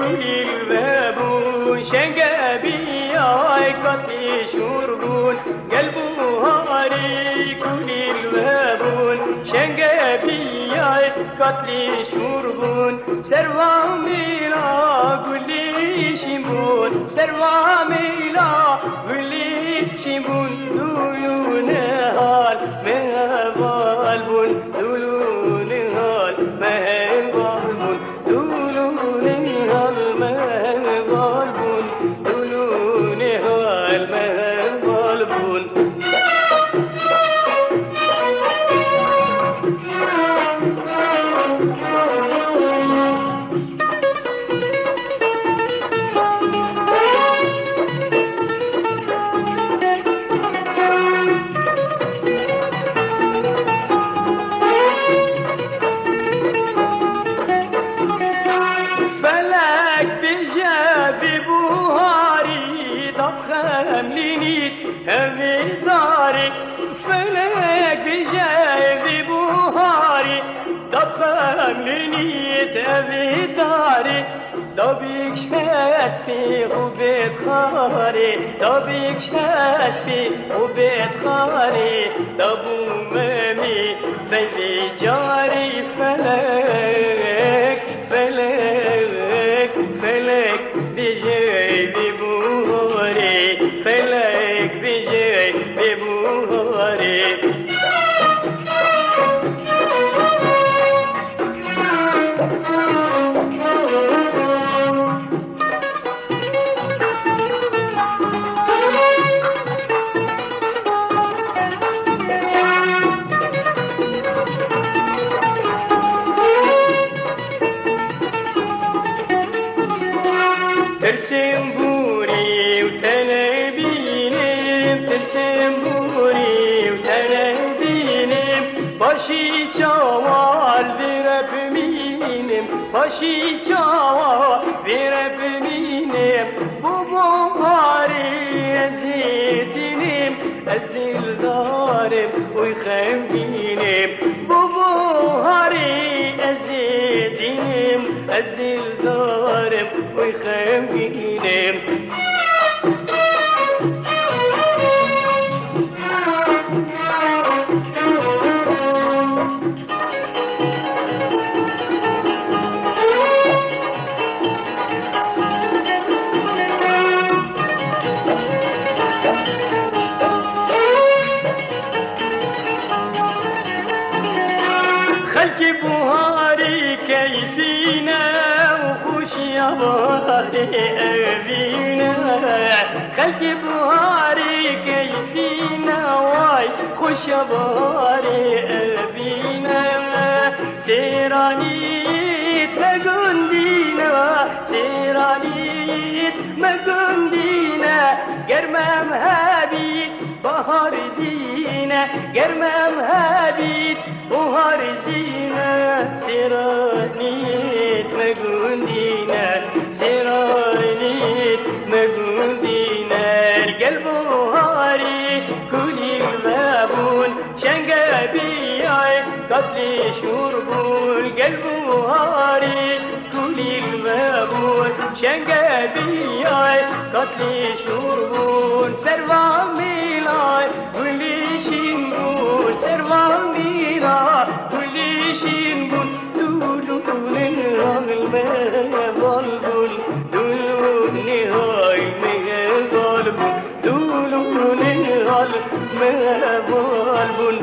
كل البابون شنقابي قتلي شربون قلبه هاري كل البابون شنقابي قتلي شربون سروا ميلا قولي شمبون سروا ميلا قولي شمبون دولون هال مهبالبون دولون هال مهبالبون دولون هال مهبالبون دولون هال مهبالبون خمليني هذي داري فلك بجايبي بوهاري طب خمليني هذي داري طبيك شاستي وبيت خاري طبيك شاستي وبيت خاري طب أمامي بيبي جاري فلك فلك فلك بجايبي بوهاري فلك بجاي ببوهاري ترسم بوري وتنبيني ترسم بوري وتنبيني باشي جوال برب مينم باشي جوال برب مينم ببوهاري أزيدنم أزدل دارم ويخمينم ببوهاري أزيدنم أزدل دارم ويخمينم خلقي بوهاري كيفينا وخوش يا بوهاري أبينا خلقي بوهاري كيفينا واي خوش يا بوهاري أبينا سيرانيت مقندينا سيرانيت مقندينا قرمام هابيت بهار زينة قرمام هابيت بهار زينة سيرانيت مقندينا سيرانيت مقندينا القلب هاري كل البابون شنقابي قتلي شربون القلب هاري كل البابون شنقابي قتلي شربون سروا ميلاي كل شنقون سروا ميلاي كل شنقون دولون المغالبون دولون هاي المغالبون دولون المغالبون